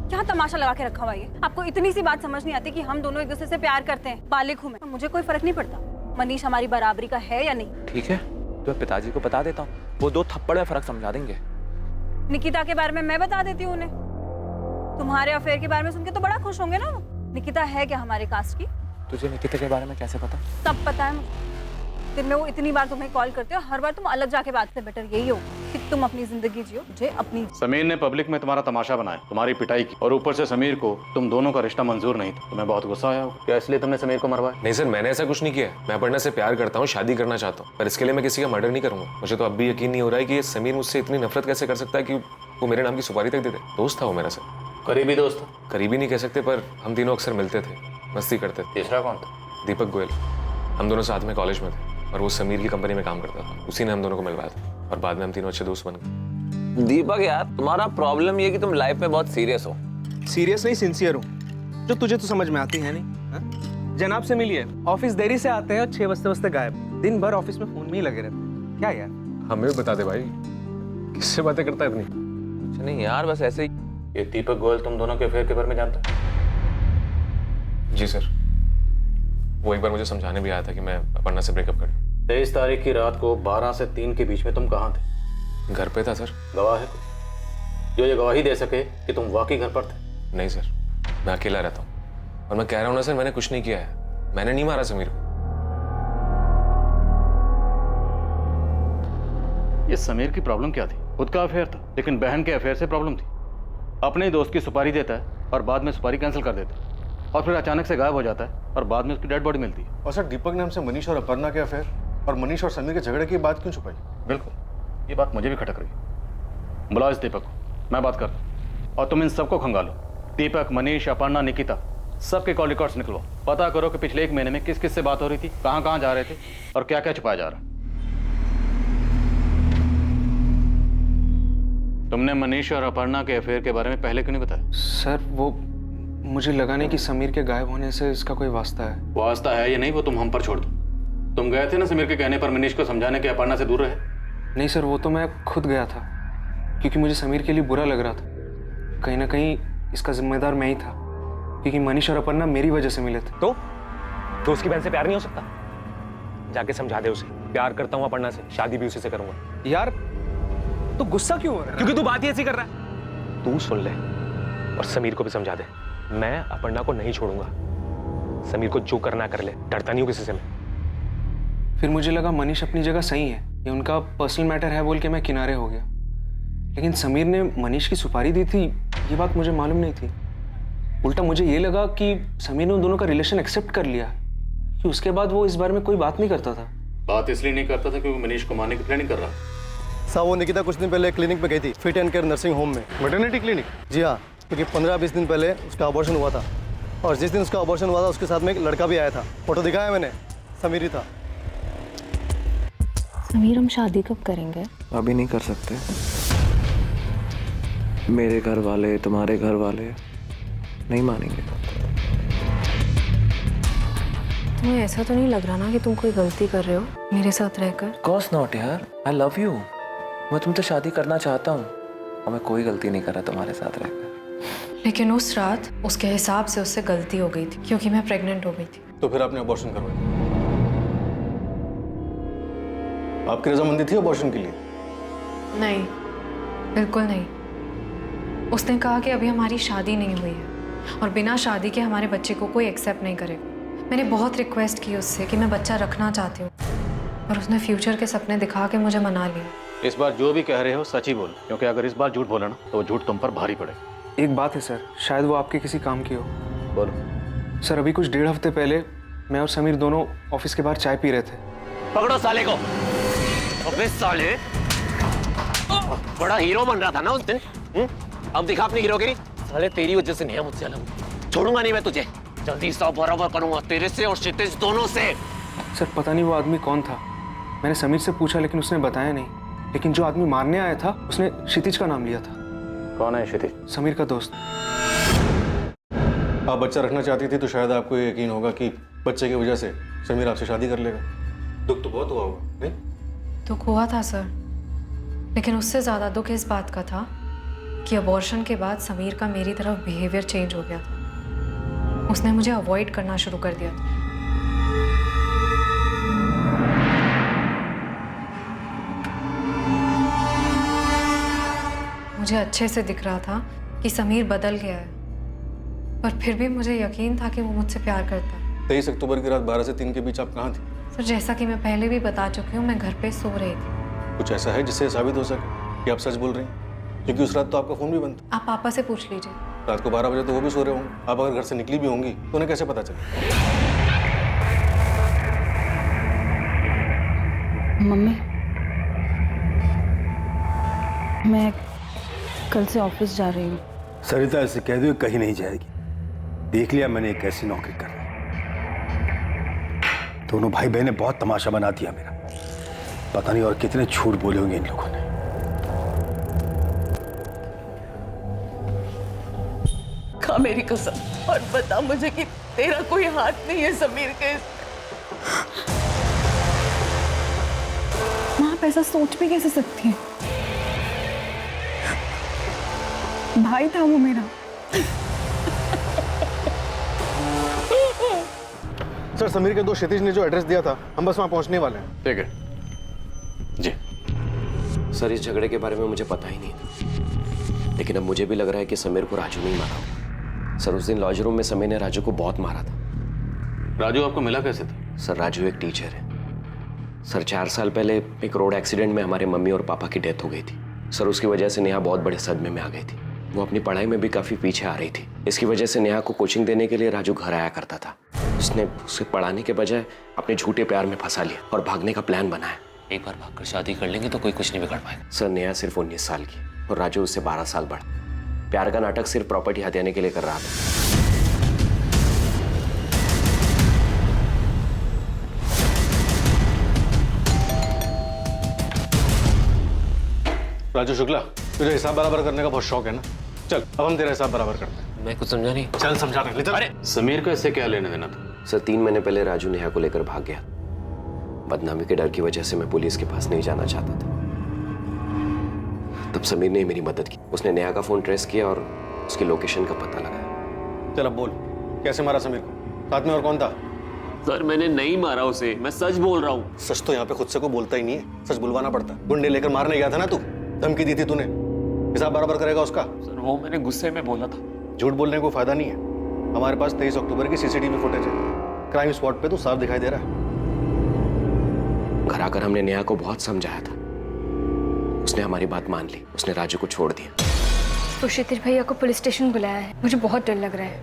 क्या तमाशा लगा के रखा हुआ है? आपको इतनी सी बात समझ नहीं आती कि हम दोनों एक दूसरे से प्यार करते हैं? बालिक हूँ मैं, मुझे कोई फर्क नहीं पड़ता मनीष हमारी बराबरी का है या नहीं। ठीक है, तो पिताजी को बता देता हूँ, वो 2 थप्पड़ में फर्क समझा देंगे। निकिता के बारे में मैं बता देती हूँ उन्हें। तुम्हारे अफेयर के बारे में सुन के तो बड़ा खुश होंगे ना वो। निकिता है क्या हमारे कास्ट की? तुझे निकिता के बारे में कैसे पता? सब पता है मुझे। दिन में वो इतनी बार तुम्हें कॉल करते हो, हर बार तुम अलग जाके बात से बेटर यही हो कि तुम अपनी जिंदगी जियो, मुझे अपनी। समीर ने पब्लिक में तुम्हारा तमाशा बनाया, तुम्हारी पिटाई की, और ऊपर से समीर को तुम दोनों का रिश्ता मंजूर नहीं था। तुम्हें बहुत गुस्सा आया होगा। क्या इसलिए तुमने समीर को मरवाया? नहीं सर, मैंने ऐसा कुछ नहीं किया। मैं अपर्णा से प्यार करता हूँ, शादी करना चाहता हूँ, पर इसके लिए मैं किसी का मर्डर नहीं करूंगा। मुझे तो अब भी यकीन नहीं हो रहा है कि ये समीर मुझसे इतनी नफरत कैसे कर सकता है कि वो मेरे नाम की सुपारी तक दे दे। दोस्त था वो मेरा सर। करीबी दोस्त? करीबी नहीं कह सकते, पर हम तीनों अक्सर मिलते थे, मस्ती करते थे। तीसरा कौन था? दीपक गोयल। हम दोनों साथ में कॉलेज में थे और वो समीर की कंपनी में काम करता था। उसी ने हम दोनों को मिलवाया था और बाद में हम तीनों अच्छे दोस्त बन गए। दीपक यार, तुम्हारा प्रॉब्लम ये है कि तुम लाइफ में बहुत सीरियस हो। सीरियस नहीं, सिंसियर हूँ, जो तुझे तो समझ में आती है नहीं। हा? जनाब से मिलिए, ऑफिस देरी से आते हैं और 6 बजते गायब। दिन भर ऑफिस में फोन में ही लगे रहते। क्या यार? हमें भी बता दे भाई, किससे बातें करता है इतनी? कुछ नहीं यार, बस ऐसे ही। ये दीपक गोयल तुम दोनों के अफेयर के बारे में जानता है? जी सर, वो एक बार मुझे समझाने भी आया था कि मैं अपर्णा से ब्रेकअप कर लूं। 23 तारीख की रात को 12 से 3 के बीच में तुम कहाँ थे? घर पे था सर। गवाह है कोई जो ये गवाही दे सके कि तुम वाकई घर पर थे? नहीं सर, मैं अकेला रहता हूँ और मैं कह रहा हूँ ना सर, मैंने कुछ नहीं किया है। मैंने नहीं मारा समीर को। ये समीर की प्रॉब्लम क्या थी? खुद का अफेयर था, लेकिन बहन के अफेयर से प्रॉब्लम थी। अपने ही दोस्त की सुपारी देता है और बाद में सुपारी कैंसिल कर देता है, और फिर अचानक से गायब हो जाता है और बाद में उसकी डेड बॉडी मिलती है। और सर दीपक ने हमसे मनीष और अपर्णा के अफेयर और मनीष और समीर के झगड़े की बात क्यों छुपाई? बिल्कुल, ये बात मुझे भी खटक रही है। बुलाओ इस दीपक को, मैं बात करता हूँ। और तुम इन सबको खंगालो, दीपक, मनीष, अपर्णा, निकिता, सबके कॉल रिकॉर्ड्स निकलवाओ। पता करो कि पिछले 1 महीने में किस किस से बात हो रही थी, कहाँ कहाँ जा रहे थे और क्या क्या छुपाया जा रहा है। तुमने मनीष और अपर्णा के अफेयर के बारे में पहले क्यों नहीं बताया? सर वो मुझे लगा नहीं कि समीर के गायब होने से इसका कोई वास्ता है। वास्ता है या नहीं वो तुम हम पर छोड़ दो। तुम गए थे ना समीर के कहने पर मनीष को समझाने के अपर्णा से दूर रहे? नहीं सर, वो तो मैं खुद गया था क्योंकि मुझे समीर के लिए बुरा लग रहा था। कहीं ना कहीं इसका जिम्मेदार मैं ही था, क्योंकि मनीष और अपर्णा मेरी वजह से मिले थे। तो उसकी बहन से प्यार नहीं हो सकता? जाके समझा दे उसे, प्यार करता हूँ अपर्णा से, शादी भी उसी से करूंगा। यार तो गुस्सा क्यों हो रहा है? क्योंकि तू बात ही ऐसी कर रहा है। तू सुन ले और समीर को भी समझा दे, मैं अपर्णा को नहीं छोड़ूंगा। समीर को जो करना कर ले, डरता नहीं हूँ किसी से मैं। फिर मुझे लगा मनीष अपनी जगह सही है, ये उनका पर्सनल मैटर है बोल के मैं किनारे हो गया। लेकिन समीर ने मनीष की सुपारी दी थी, ये बात मुझे मालूम नहीं थी। उल्टा मुझे ये लगा कि समीर ने उन दोनों का रिलेशन एक्सेप्ट कर लिया, कि उसके बाद वो इस बारे में कोई बात नहीं करता था। बात इसलिए नहीं करता था क्योंकि मनीष को मारने की प्लानिंग कर रहा। साहब वो निकिता कुछ दिन पहले क्लिनिक पे गई थी, fit and care nursing home में। Maternity clinic? जी हाँ, क्योंकि 15-20 दिन पहले उसका अबॉर्शन हुआ था, और जिस दिन उसका अबॉर्शन हुआ था उसके साथ में एक लड़का भी आया था। फोटो दिखाया मैंने, समीर ही था। समीर, हम शादी कब करेंगे? अभी नहीं कर सकते। मेरे घर वाले, तुम्हारे घर वाले नहीं मानेंगे। तुम्हें ऐसा तो नहीं लग रहा ना कि तुम कोई गलती कर रहे हो मेरे साथ रहकर? कोर्स नॉट यार, आई लव यू। मैं तुमसे शादी करना चाहता हूँ और मैं कोई गलती नहीं कर रहा तुम्हारे साथ रहकर। लेकिन उस रात उसके हिसाब से उससे गलती हो गई थी, क्योंकि मैं प्रेग्नेंट हो गई थी। तो फिर आपने अबॉर्शन करवाया? आपकी रजामंदी थी अबॉर्शन के लिए? नहीं, बिल्कुल नहीं। उसने कहा कि अभी हमारी शादी नहीं हुई है और बिना शादी के हमारे बच्चे को कोई एक्सेप्ट नहीं करेगा। मैंने बहुत रिक्वेस्ट की उससे कि मैं बच्चा रखना चाहती हूँ, और उसने फ्यूचर के सपने दिखा के मुझे मना लिया। इस बार जो भी कह रहे हो सच ही बोलो, क्योंकि अगर इस बार झूठ बोला ना तो वो झूठ तुम पर भारी पड़े। एक बात है सर, शायद वो आपके किसी काम की हो। बोलो। सर अभी कुछ 1.5 हफ्ते पहले मैं और समीर दोनों ऑफिस के बाहर चाय पी रहे थे। पकड़ो साले को। अबे साले, बड़ा हीरो बन रहा था ना उस दिन। अब दिखा अपनी हीरोगिरी। साले तेरी वजह से नेहा मुझसे अलग हुई। छोड़ूंगा नहीं मैं तुझे, जल्दी सब बराबर करूंगा तेरे से और क्षितिज दोनों से। सर पता नहीं वो आदमी कौन था, मैंने समीर से पूछा लेकिन उसने बताया नहीं। लेकिन जो आदमी मारने आया था उसने क्षितिज का नाम लिया था। कौन है क्षितिज? समीर का दोस्त। आप बच्चा रखना चाहती थी तो शायद आपको ये यकीन होगा कि बच्चे की वजह से समीर आपसे शादी कर लेगा। दुख तो बहुत हुआ होगा, नहीं? दुख हुआ था सर, लेकिन उससे ज़्यादा दुख इस बात का था कि अबॉर्शन के बाद समीर का मेरी तरफ बिहेवियर चेंज हो गया था। उसने मुझे अवॉइड करना शुरू कर दिया था। मुझे अच्छे से दिख रहा था कि समीर बदल गया है, पर फिर भी मुझे यकीन था कि वो मुझसे प्यार करता है। 23 अक्टूबर की रात 12 से 3 के बीच आप कहाँ थी? सर जैसा कि मैं पहले भी बता चुकी हूँ, मैं घर पे सो रही थी। कुछ ऐसा है जिससे साबित हो सके कि आप सच बोल रही हैं? क्योंकि उस रात तो आपका फोन भी बंद था। आप पापा से पूछ लीजिए। रात को 12 बजे तो वो भी सो रहे होंगे। आप अगर घर से निकली भी होंगी तो उन्हें कैसे पता चला? मम्मी, मैं कल से ऑफिस जा रही हूँ। सरिता ऐसे कह दो कहीं नहीं जाएगी। देख लिया मैंने एक ऐसी नौकरी कर रही। दोनों भाई बहनें बहुत तमाशा बना दिया मेरा। पता नहीं और कितने झूठ बोले होंगे इन लोगों ने। खा मेरी कसम और बता मुझे कि तेरा कोई हाथ नहीं है समीर के। माँ आप ऐसा सोच भी कैसे सकती है? भाई था वो मेरा। सर समीर के दोस्त क्षितिज ने जो एड्रेस दिया था, हम बस वहां पहुंचने वाले हैं। ठीक है जी। सर इस झगड़े के बारे में मुझे पता ही नहीं था, लेकिन अब मुझे भी लग रहा है कि समीर को राजू नहीं मारा। सर उस दिन लॉज रूम में समीर ने राजू को बहुत मारा था। राजू आपको मिला कैसे था? सर राजू एक टीचर है। सर 4 साल पहले एक रोड एक्सीडेंट में हमारे मम्मी और पापा की डेथ हो गई थी। सर उसकी वजह से नेहा बहुत बड़े सदमे में आ गई थी। वो अपनी पढ़ाई में भी काफ़ी पीछे आ रही थी। इसकी वजह से नेहा को कोचिंग देने के लिए राजू घर आया करता था। उसने उसे पढ़ाने के बजाय अपने झूठे प्यार में फंसा लिया और भागने का प्लान बनाया। एक बार भागकर शादी कर लेंगे तो कोई कुछ नहीं बिगाड़ पाएगा। सर नेहा सिर्फ 19 साल की और राजू उससे 12 साल बड़ा। प्यार का नाटक सिर्फ प्रॉपर्टी हथियाने के लिए कर रहा था। राजू शुक्ला, तुझे हिसाब बराबर करने का बहुत शौक है ना? चल अब हम तेरा हिसाब बराबर करते हैं। मैं कुछ समझा नहीं। चल समझा रहे। अरे समीर को इससे क्या लेने देना था? सर 3 महीने पहले राजू नेहा को लेकर भाग गया। बदनामी के डर की वजह से मैं पुलिस के पास नहीं जाना चाहता था। तब समीर ने मेरी मदद की। उसने नेहा का फोन ट्रेस किया और उसकी लोकेशन का पता लगाया। चल अब बोल, कैसे मारा समीर को? साथ में और कौन था? सर मैंने नहीं मारा उसे, मैं सच बोल रहा हूँ। सच तो यहाँ पे खुद से को बोलता ही नहीं है, सच बुलवाना पड़ता है। गुंडे लेकर मारने गया था ना तू, धमकी दी थी तूने, हिसाब बराबर करेगा उसका? सर वो मैंने गुस्से में बोला था। झूठ बोलने को फायदा नहीं है। हमारे पास 23 अक्टूबर की सीसीटीवी फुटेज है। क्राइम स्पॉट पे तो साफ दिखाई दे रहा है। घर आकर हमने नेहा को बहुत समझाया था, उसने हमारी बात मान ली। उसने राजू को छोड़ दिया। तो क्षितिज भैया को पुलिस स्टेशन बुलाया है। मुझे बहुत डर लग रहा है।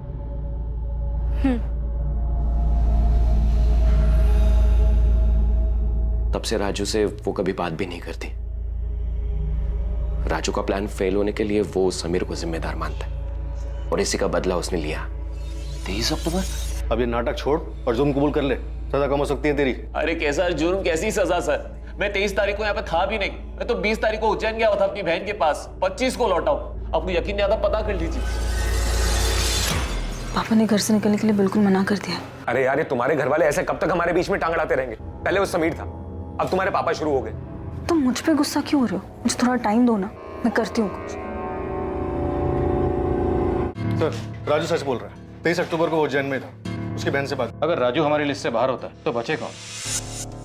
तब से राजू से वो कभी बात भी नहीं करती। राजू का प्लान फेल होने के लिए वो समीर को जिम्मेदार मानता है और इसी का बदला उसने लिया। 23 अक्टूबर? अब ये नाटक छोड़ और जुर्म कबूल कर ले, सजा कम हो सकती है तेरी। अरे कैसा जुर्म, कैसी सजा सर? मैं 23 तारीख को यहाँ पे था भी नहीं। मैं तो 20 तारीख को उज्जैन गया था अपनी बहन के पास। 25 को लौटा हूँ। आपको यकीन नहीं आता, पता कर लीजिए। पापा ने घर से निकलने के लिए बिल्कुल मना कर दिया। अरे यार, ये तुम्हारे घर वाले ऐसे कब तक हमारे बीच में टांग अड़ाते रहेंगे? पहले वो समीर था, अब तुम्हारे पापा शुरू हो गए। तुम मुझ पे गुस्सा क्यों हो रहे हो? मुझे थोड़ा टाइम दो ना, मैं करती हूँ कुछ। सर राजू सच बोल रहा है। 23 अक्टूबर को वो उज्जैन में था, उसकी बहन से बात। अगर राजू हमारी लिस्ट से बाहर होता है तो बचे कौन?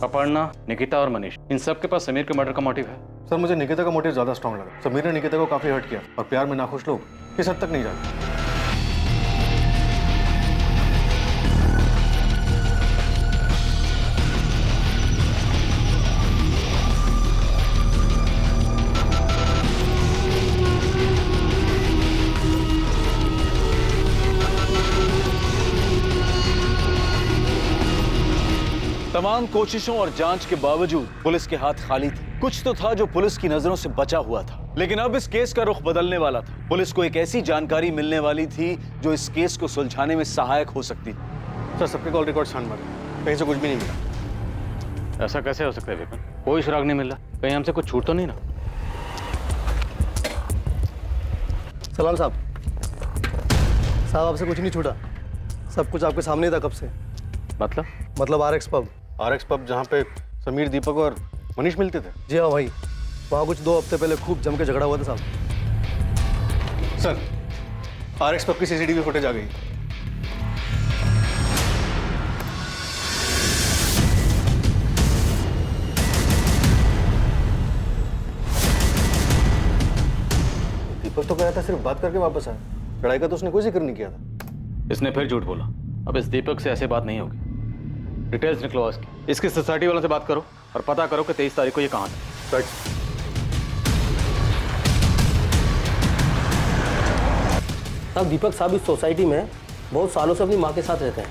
अपर्णा, निकिता और मनीष, इन सब के पास समीर के मर्डर का मोटिव है। सर मुझे निकिता का मोटिव ज्यादा स्ट्रांग लगा। समीर ने निकिता को काफी हर्ट किया और प्यार में नाखुश लोग किस हद तक नहीं जाते। तमाम कोशिशों और जांच के बावजूद पुलिस के हाथ खाली थे। कुछ तो था जो पुलिस की नजरों से बचा हुआ था। लेकिन अब इस केस का रुख बदलने वाला था। पुलिस को एक ऐसी जानकारी मिलने वाली थी जो इस केस को सुलझाने में सहायक हो सकती थी। सर सबके कॉल रिकॉर्ड छान मारे, कहीं से कुछ भी नहीं मिला। ऐसा कैसे हो सकता है विपिन? कोई सुराग नहीं मिल रहा, कहीं हमसे कुछ छूट तो नहीं ना? सलाम साहब। साहब आपसे कुछ नहीं छूटा, सब कुछ आपके सामने था कब से। मतलब RX पब। RX पब जहाँ पे समीर, दीपक और मनीष मिलते थे? जी हाँ वही। वहाँ कुछ 2 हफ्ते पहले खूब जम के झगड़ा हुआ था साहब। सर RX पब की CCTV फुटेज आ गई। दीपक तो कह रहा था सिर्फ बात करके वापस आया, लड़ाई का तो उसने कोई जिक्र नहीं किया था। इसने फिर झूठ बोला। अब इस दीपक से ऐसे बात नहीं होगी। डिटेल्स निकलवाओ इसकी। इसकी सोसाइटी वालों से बात करो और पता करो कि 23 तारीख को ये कहाँ था। साहब दीपक साहब इस सोसाइटी में बहुत सालों से अपनी माँ के साथ रहते हैं।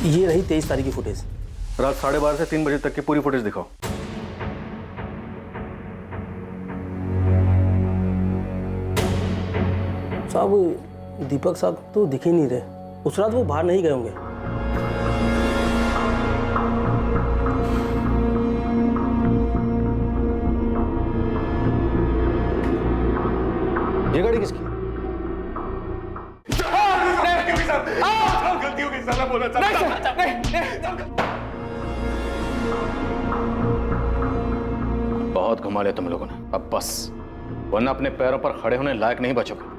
ये रही 23 तारीख की फुटेज। रात 12:30 से 3 बजे तक की पूरी फुटेज दिखाओ। साहब दीपक साहब तो दिख ही नहीं रहे। उस रात वो बाहर नहीं गए होंगे। ये गाड़ी किसकी? गलती हो गई सर, मैं बोला बहुत घुमा लिया तुम लोगों ने, अब बस, वरना अपने पैरों पर खड़े होने लायक नहीं बचोगे।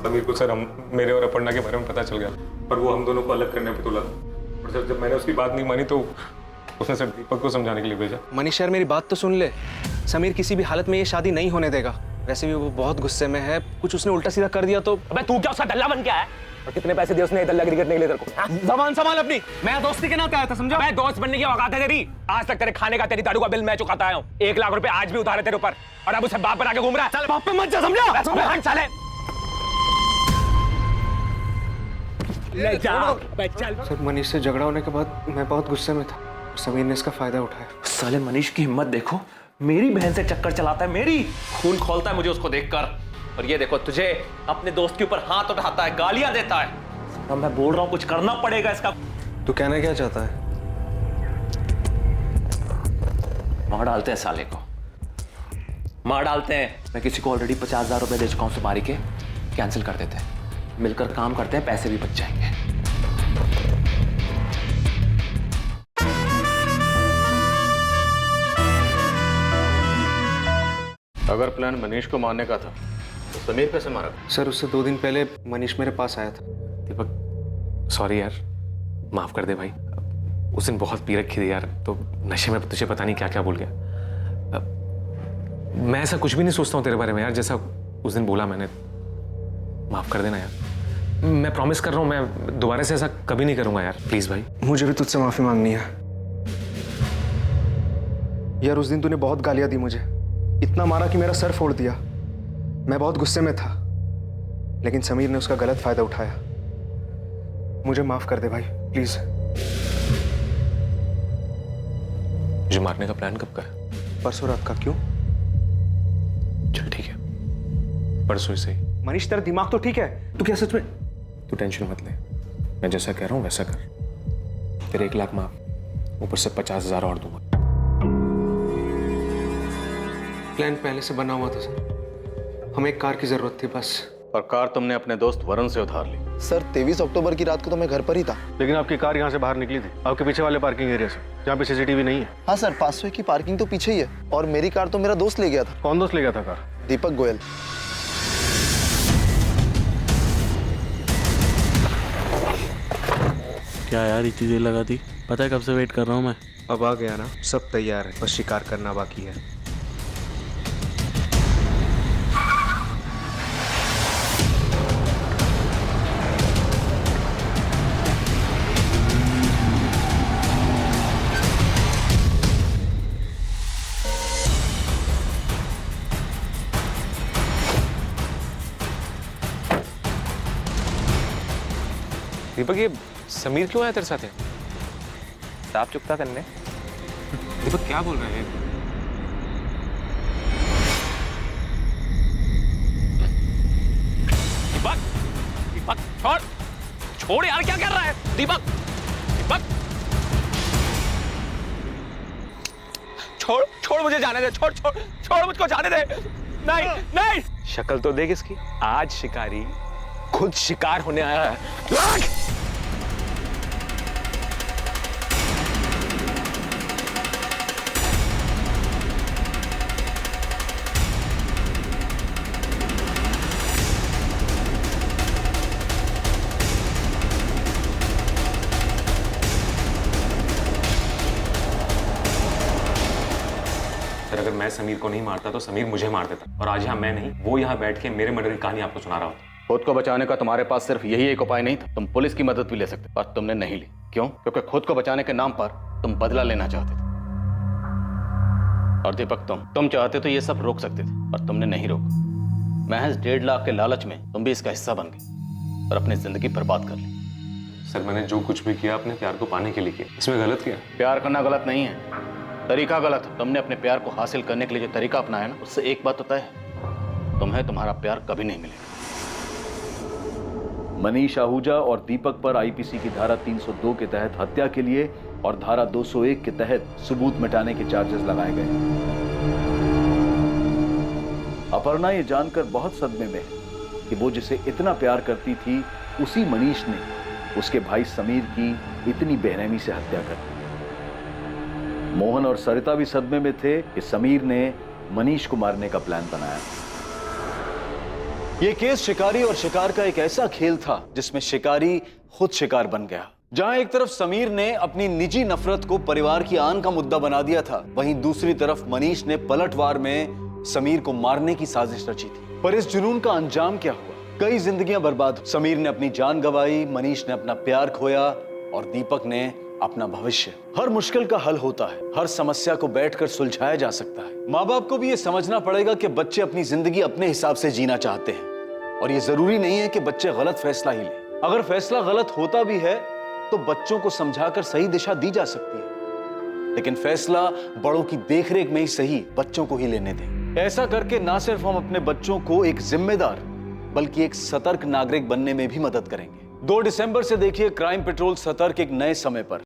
समीर को सर मेरे और अपर्णा के बारे में पता चल गया और वो हम दोनों को अलग करने पे तुला। और सर जब मैंने उसकी बात नहीं मानी तो उसने सर दीपक को समझाने के लिए भेजा। मनीष यार मेरी बात तो सुन ले। समीर किसी भी हालत में ये शादी नहीं होने देगा। वैसे भी वो बहुत गुस्से में है, कुछ उसने उल्टा सीधा कर दिया तो। अबे तू क्या उसका दल्ला बन के आया? और कितने पैसे दिए उसने दल्लागिरी करने के लिए तेरे को? जबान संभाल अपनी। मैं दोस्ती के नाते आया था, समझा? मैं दोस्त बनने की औकात है तेरी? आज तक तेरे खाने का, तेरी दारू का बिल मैं चुकाता आया हूँ। 1 लाख रुपए आज भी उधार है तेरे ऊपर, और अब उसे बाप बना के घूम रहा है। चल बाप पे मत जा, समझा? हट साले। ले जा चल। सर मनीष से झगड़ा होने के बाद मैं बहुत गुस्से में था। समीर ने इसका फायदा उठाया। साले मनीष की हिम्मत देखो, मेरी बहन से चक्कर चलाता है, मेरी खून खोलता है मुझे उसको देखकर। और ये देखो तुझे अपने दोस्त के ऊपर हाथ उठाता है, गालियां देता है। अब मैं बोल रहा हूं कुछ करना पड़ेगा इसका। तू कहना क्या चाहता है? मार डालते हैं साले को, मार डालते हैं। मैं किसी को ऑलरेडी 50,000 रुपए दे चुका हूं सुपारी के, कैंसिल कर देते हैं। मिलकर काम करते हैं, पैसे भी बच जाएंगे। अगर प्लान मनीष को मारने का था तो समीर कैसे मारा? सर उससे 2 दिन पहले मनीष मेरे पास आया था। दीपक सॉरी यार, माफ कर दे भाई। उस दिन बहुत पी रखी थी यार, तो नशे में तुझे पता नहीं क्या क्या बोल गया। मैं ऐसा कुछ भी नहीं सोचता हूँ तेरे बारे में यार, जैसा उस दिन बोला मैंने। माफ कर देना यार, मैं प्रॉमिस कर रहा हूँ मैं दोबारा से ऐसा कभी नहीं करूंगा यार, प्लीज भाई। मुझे भी तुझसे माफी मांगनी है यार। उस दिन तूने बहुत गालियां दी मुझे, इतना मारा कि मेरा सर फोड़ दिया। मैं बहुत गुस्से में था, लेकिन समीर ने उसका गलत फायदा उठाया। मुझे माफ कर दे भाई प्लीज। मुझे मारने का प्लान कब का है? परसों रात का। क्यों? चल ठीक है, परसों से ही। मनीष तेरा दिमाग तो ठीक है? तू क्या सच में? तू टेंशन मत ले, मैं जैसा कह रहा हूँ वैसा कर। तेरे 1 लाख माफ, ऊपर से 50,000 और दूंगा। प्लान पहले से बना हुआ था सर, हमें एक कार की जरूरत थी बस। और कार तुमने अपने दोस्त वरुण से उधार ली। सर 23 अक्टूबर की रात को तो मैं घर पर ही था। लेकिन आपकी कार यहाँ से बाहर निकली थी, आपके पीछे वाले पार्किंग एरिया से, जहाँ पे CCTV नहीं है। हाँ सर, 500 की पार्किंग तो पीछे ही है, और मेरी कार तो मेरा दोस्त ले गया था। कौन दोस्त ले गया था कार? दीपक गोयल। क्या यार इतनी देर लगा दी? पता है कब से वेट कर रहा हूँ मैं। अब आ गया ना, सब तैयार है, बस शिकार करना बाकी है। दीपक ये समीर क्यों आया तेरे साथ? साफ चुकता करने। दीपक क्या बोल रहे हैं? दीपक, दीपक छोड़, छोड़ यार, क्या कर रहा है? दीपक, दीपक, छोड़, छोड़ मुझे जाने दे, छोड़, छोड़, छोड़ मुझको जाने दे। नहीं, नहीं। शक्ल तो देख इसकी, आज शिकारी खुद शिकार होने आया है। अगर मैं समीर को नहीं मारता तो समीर मुझे मार देता, और आज यहाँ मैं नहीं, वो यहाँ बैठ के मेरे मर्डर की कहानी आपको सुना रहा होता। खुद को बचाने का तुम्हारे पास सिर्फ यही एक उपाय नहीं था, तुम पुलिस की मदद भी ले सकते, पर तुमने नहीं ली। क्यों? क्योंकि खुद को बचाने के नाम पर तुम बदला लेना चाहते थे। और दीपक, तुम चाहते तो ये सब रोक सकते थे, पर तुमने नहीं रोका। महज 1.5 लाख के लालच में तुम भी इसका हिस्सा बन गए और अपनी जिंदगी बर्बाद कर ली। सर, मैंने जो कुछ भी किया अपने प्यार को पाने के लिए किया, इसमें गलत किया? प्यार करना गलत नहीं है, तरीका गलत है। तुमने अपने प्यार को हासिल करने के लिए जो तरीका अपनाया ना, उससे एक बात तो तय है, तुम्हें तुम्हारा प्यार कभी नहीं मिलेगा। मनीष आहूजा और दीपक पर आईपीसी की धारा 302 के तहत हत्या के लिए और धारा 201 के तहत सबूत मिटाने के चार्जेस लगाए गए। अपर्णा ये जानकर बहुत सदमे में है कि वो जिसे इतना प्यार करती थी, उसी मनीष ने उसके भाई समीर की इतनी बेरहमी से हत्या कर दी। मोहन और सरिता भी सदमे में थे कि समीर ने मनीष को मारने का प्लान बनाया। यह केस शिकारी और शिकार का एक ऐसा खेल था जिसमें शिकारी खुद शिकार बन गया। जहां एक तरफ समीर ने अपनी निजी नफरत को परिवार की आन का मुद्दा बना दिया था, वहीं दूसरी तरफ मनीष ने पलटवार में समीर को मारने की साजिश रची थी। पर इस जुनून का अंजाम क्या हुआ? कई जिंदगियां बर्बाद। समीर ने अपनी जान गंवाई, मनीष ने अपना प्यार खोया और दीपक ने अपना भविष्य। हर मुश्किल का हल होता है, हर समस्या को बैठकर सुलझाया जा सकता है। माँ बाप को भी यह समझना पड़ेगा कि बच्चे अपनी जिंदगी अपने हिसाब से जीना चाहते हैं, और यह जरूरी नहीं है कि बच्चे गलत फैसला ही लें। अगर फैसला गलत होता भी है तो बच्चों को समझाकर सही दिशा दी जा सकती है, लेकिन फैसला बड़ों की देखरेख में ही सही बच्चों को ही लेने दें। ऐसा करके ना सिर्फ हम अपने बच्चों को एक जिम्मेदार बल्कि एक सतर्क नागरिक बनने में भी मदद करेंगे। 2 दिसंबर से देखिए क्राइम पेट्रोल सतर्क एक नए समय पर।